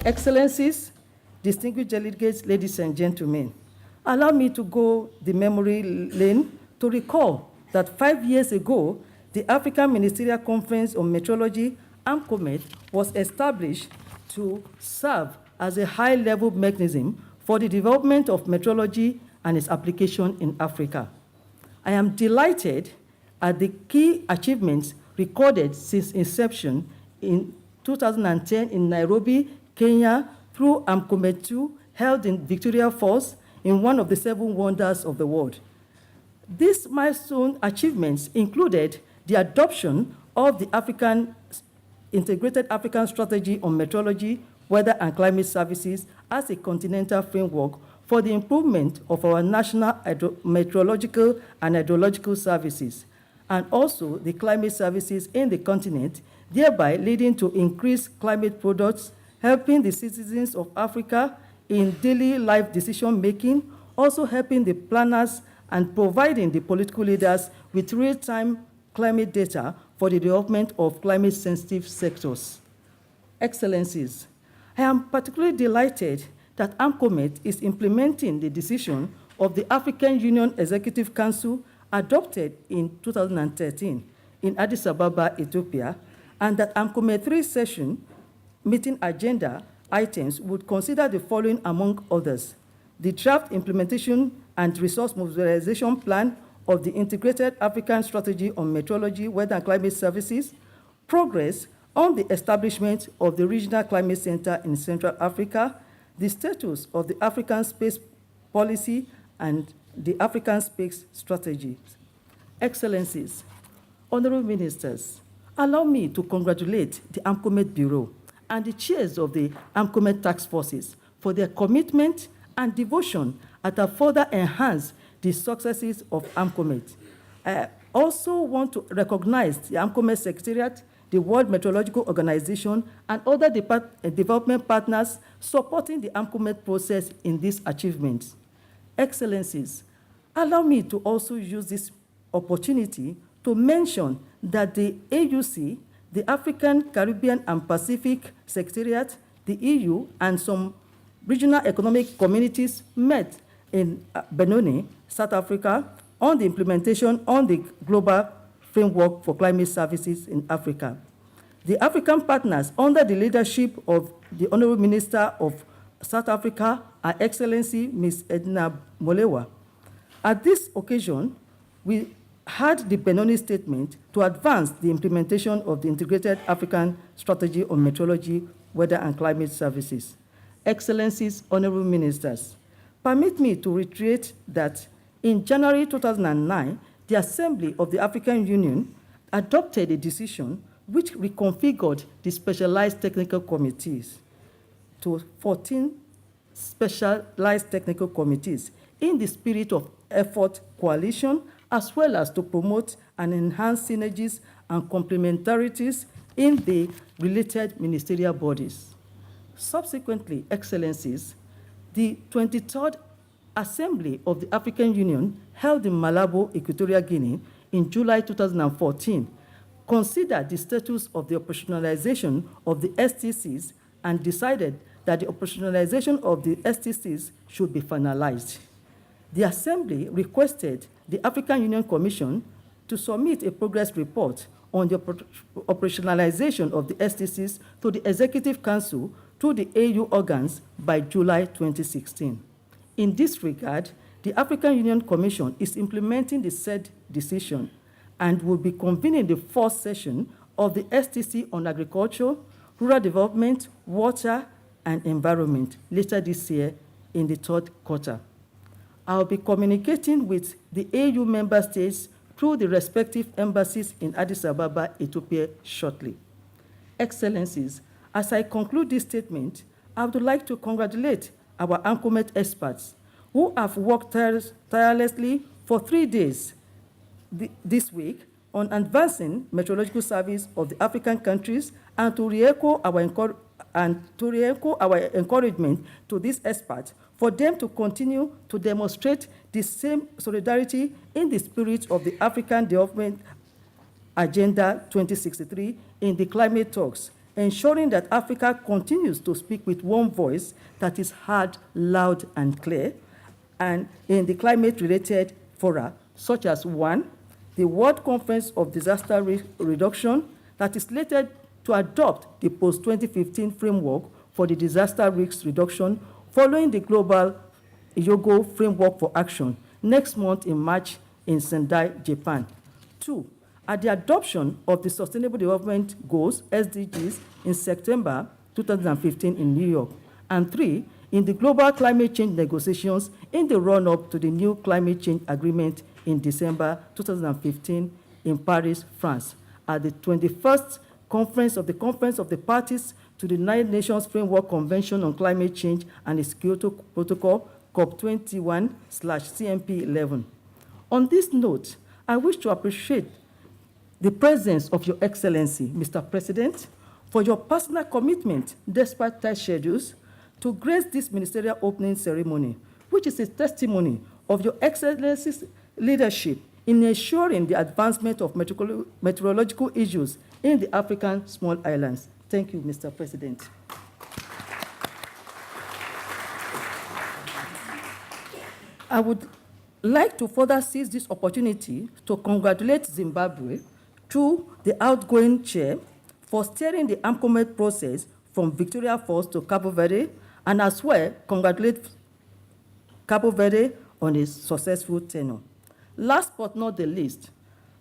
Excellencies, distinguished delegates, ladies and gentlemen, allow me to go the memory lane to recall that 5 years ago, the African Ministerial Conference on Meteorology, AMCOMET, was established to serve as a high-level mechanism for the development of meteorology and its application in Africa. I am delighted at the key achievements recorded since inception in 2010 in Nairobi, Kenya, through AMCOMET 2, held in Victoria Falls, in one of the 7 wonders of the world. These milestone achievements included the adoption of the Integrated African Strategy on Meteorology, Weather and Climate Services as a continental framework for the improvement of our national meteorological and hydrological services, and also the climate services in the continent, thereby leading to increased climate products, helping the citizens of Africa in daily life decision-making, also helping the planners and providing the political leaders with real-time climate data for the development of climate-sensitive sectors. Excellencies, I am particularly delighted that AMCOMET is implementing the decision of the African Union Executive Council adopted in 2013 in Addis Ababa, Ethiopia, and that AMCOMET 3 session meeting agenda items would consider the following among others: the draft implementation and resource mobilization plan of the Integrated African Strategy on Meteorology, Weather and Climate Services, progress on the establishment of the Regional Climate Center in Central Africa, the status of the African Space Policy and the African Space Strategy. Excellencies, honorable ministers, allow me to congratulate the AMCOMET Bureau and the chairs of the AMCOMET task forces for their commitment and devotion that have further enhanced the successes of AMCOMET. I also want to recognize the AMCOMET Secretariat, the World Meteorological Organization, and other development partners supporting the AMCOMET process in these achievements. Excellencies, allow me to also use this opportunity to mention that the AUC, the African, Caribbean, and Pacific Secretariat, the EU, and some regional economic communities met in Benoni, South Africa, on the implementation on the global framework for climate services in Africa. The African partners, under the leadership of the Honorable Minister of South Africa, Her Excellency Ms. Edna Molewa. At this occasion, we had the Benoni statement to advance the implementation of the Integrated African Strategy on Meteorology, Weather and Climate Services. Excellencies, honorable ministers, permit me to reiterate that in January 2009, the Assembly of the African Union adopted a decision which reconfigured the specialized technical committees to 14 specialized technical committees in the spirit of effort coalition, as well as to promote and enhance synergies and complementarities in the related ministerial bodies. Subsequently, Excellencies, the 23rd Assembly of the African Union, held in Malabo, Equatorial Guinea, in July 2014, considered the status of the operationalization of the STCs and decided that the operationalization of the STCs should be finalized. The Assembly requested the African Union Commission to submit a progress report on the operationalization of the STCs to the Executive Council through the AU organs by July 2016. In this regard, the African Union Commission is implementing the said decision and will be convening the fourth session of the STC on agriculture, rural development, water, and environment later this year in the third quarter. I'll be communicating with the AU member states through the respective embassies in Addis Ababa, Ethiopia, shortly. Excellencies, as I conclude this statement, I would like to congratulate our AMCOMET experts who have worked tirelessly for 3 days this week on advancing meteorological service of the African countries and to re-echo our encouragement to these experts for them to continue to demonstrate the same solidarity in the spirit of the African Development Agenda 2063 in the climate talks, ensuring that Africa continues to speak with one voice that is heard loud and clear, and in the climate-related fora, such as one, the World Conference of Disaster Reduction that is slated to adopt the post-2015 framework for the disaster risk reduction following the global Yogo Framework for Action next month in March in Sendai, Japan. 2, at the adoption of the Sustainable Development Goals, SDGs, in September 2015 in New York. And 3, in the global climate change negotiations in the run-up to the new climate change agreement in December 2015 in Paris, France, at the 21st Conference of the Parties to the United Nations Framework Convention on Climate Change and its Kyoto Protocol, COP21/CMP11. On this note, I wish to appreciate the presence of Your Excellency, Mr. President, for your personal commitment, despite tight schedules, to grace this ministerial opening ceremony, which is a testimony of Your Excellency's leadership in ensuring the advancement of meteorological issues in the African small islands. Thank you, Mr. President. I would like to further seize this opportunity to congratulate Zimbabwe through the outgoing chair for steering the AMCOMET process from Victoria Falls to Cabo Verde, and as well congratulate Cabo Verde on its successful tenure. Last but not the least,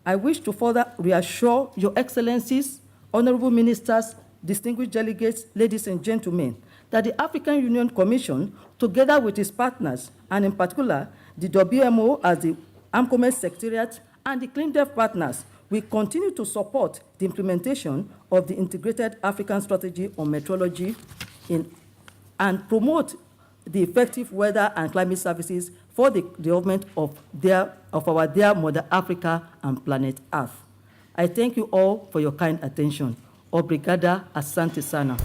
I wish to further reassure Your Excellencies, honorable ministers, distinguished delegates, ladies and gentlemen, that the African Union Commission, together with its partners, and in particular the WMO as the AMCOMET Secretariat and the CleanDev partners, will continue to support the implementation of the Integrated African Strategy on Meteorology and promote the effective weather and climate services for the development of our dear Mother Africa and planet Earth. I thank you all for your kind attention. Obrigada, asante sana.